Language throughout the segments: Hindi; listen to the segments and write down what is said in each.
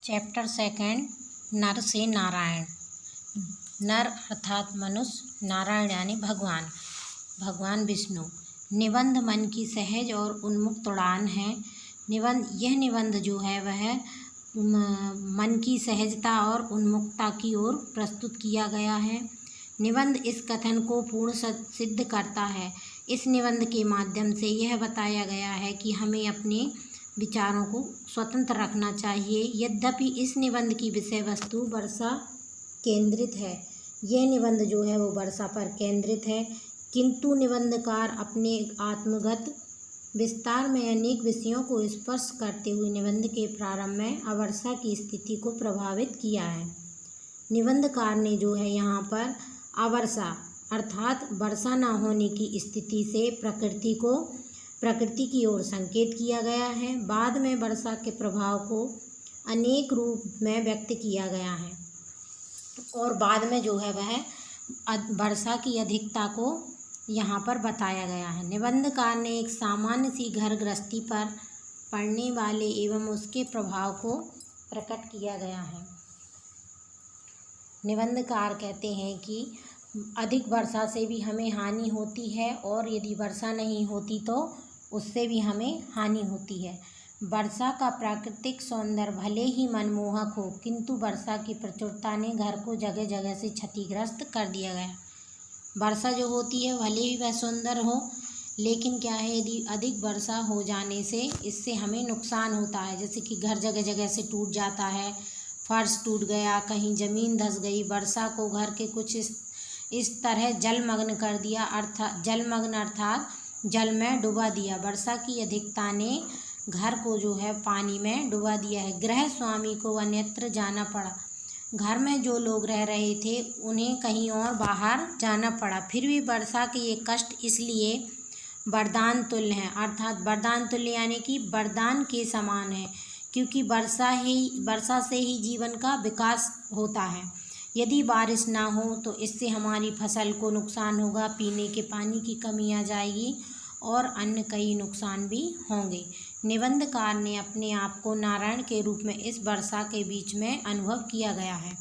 चैप्टर सेकंड, नर से नारायण। नर अर्थात मनुष्य, नारायण यानी भगवान, भगवान विष्णु। निबंध मन की सहज और उन्मुक्त उड़ान है। यह निबंध जो है वह मन की सहजता और उन्मुक्तता की ओर प्रस्तुत किया गया है। निबंध इस कथन को पूर्ण सिद्ध करता है। इस निबंध के माध्यम से यह बताया गया है कि हमें अपने विचारों को स्वतंत्र रखना चाहिए। यद्यपि इस निबंध की विषय वस्तु वर्षा केंद्रित है, यह निबंध जो है वो वर्षा पर केंद्रित है, किंतु निबंधकार अपने आत्मगत विस्तार में अनेक विषयों को स्पर्श करते हुए निबंध के प्रारंभ में अवर्षा की स्थिति को प्रभावित किया है। निबंधकार ने जो है यहाँ पर अवर्षा अर्थात वर्षा न होने की स्थिति से प्रकृति की ओर संकेत किया गया है। बाद में वर्षा के प्रभाव को अनेक रूप में व्यक्त किया गया है और बाद में जो है वह वर्षा की अधिकता को यहाँ पर बताया गया है। निबंधकार ने एक सामान्य सी घर गृहस्थी पर पड़ने वाले एवं उसके प्रभाव को प्रकट किया गया है। निबंधकार कहते हैं कि अधिक वर्षा से भी हमें हानि होती है और यदि वर्षा नहीं होती तो उससे भी हमें हानि होती है। वर्षा का प्राकृतिक सौंदर्य भले ही मनमोहक हो, किंतु वर्षा की प्रचुरता ने घर को जगह जगह से क्षतिग्रस्त कर दिया गया। वर्षा जो होती है भले ही वह सुंदर हो, लेकिन क्या है, यदि अधिक वर्षा हो जाने से इससे हमें नुकसान होता है। जैसे कि घर जगह जगह से टूट जाता है, फर्श टूट गया, कहीं ज़मीन धंस गई। वर्षा को घर के कुछ इस तरह जलमग्न कर दिया, अर्थात जल में डुबा दिया। वर्षा की अधिकता ने घर को जो है पानी में डुबा दिया है। गृह स्वामी को अन्यत्र जाना पड़ा। घर में जो लोग रह रहे थे उन्हें कहीं और बाहर जाना पड़ा। फिर भी वर्षा के ये कष्ट इसलिए वरदान तुल्य हैं, अर्थात वरदान तुल्य यानी कि वरदान के समान है, क्योंकि वर्षा से ही जीवन का विकास होता है। यदि बारिश ना हो तो इससे हमारी फसल को नुकसान होगा, पीने के पानी की कमी आ जाएगी और अन्य कई नुकसान भी होंगे। निबंधकार ने अपने आप को नारायण के रूप में इस वर्षा के बीच में अनुभव किया गया है।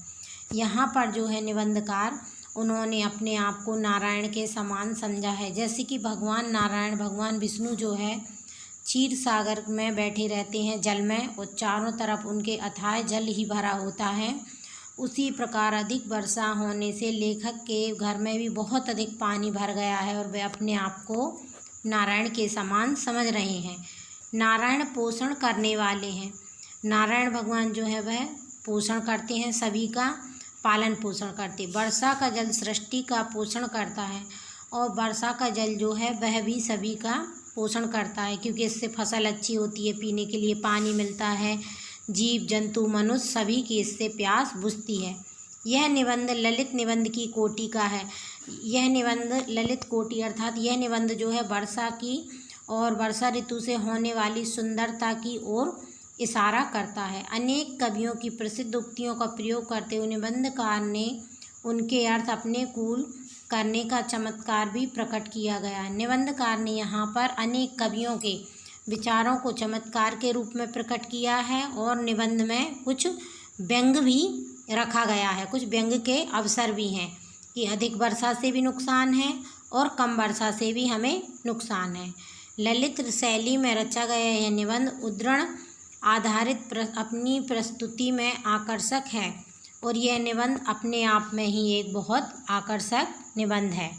यहाँ पर जो है निबंधकार उन्होंने अपने आप को नारायण के समान समझा है। जैसे कि भगवान नारायण, भगवान विष्णु जो है क्षीर सागर में बैठे रहते हैं जल में, और चारों तरफ उनके अथाह जल ही भरा होता है। उसी प्रकार अधिक वर्षा होने से लेखक के घर में भी बहुत अधिक पानी भर गया है और वे अपने आप को नारायण के समान समझ रहे हैं। नारायण पोषण करने वाले हैं। नारायण भगवान जो है वह पोषण करते हैं, सभी का पालन पोषण करते। वर्षा का जल सृष्टि का पोषण करता है और वर्षा का जल जो है वह भी सभी का पोषण करता है, क्योंकि इससे फसल अच्छी होती है, पीने के लिए पानी मिलता है, जीव जंतु मनुष्य सभी की इससे प्यास बुझती है। यह निबंध ललित निबंध की कोटि का है। यह निबंध ललित कोटि अर्थात यह निबंध जो है वर्षा की और वर्षा ऋतु से होने वाली सुंदरता की ओर इशारा करता है। अनेक कवियों की प्रसिद्ध उक्तियों का प्रयोग करते हुए निबंधकार ने उनके अर्थ अपने कूल करने का चमत्कार भी प्रकट किया गया है। निबंधकार ने यहाँ पर अनेक कवियों के विचारों को चमत्कार के रूप में प्रकट किया है और निबंध में कुछ व्यंग भी रखा गया है, कुछ व्यंग के अवसर भी हैं कि अधिक वर्षा से भी नुकसान है और कम वर्षा से भी हमें नुकसान है। ललित शैली में रचा गया यह निबंध उद्धरण आधारित अपनी प्रस्तुति में आकर्षक है और यह निबंध अपने आप में ही एक बहुत आकर्षक निबंध है।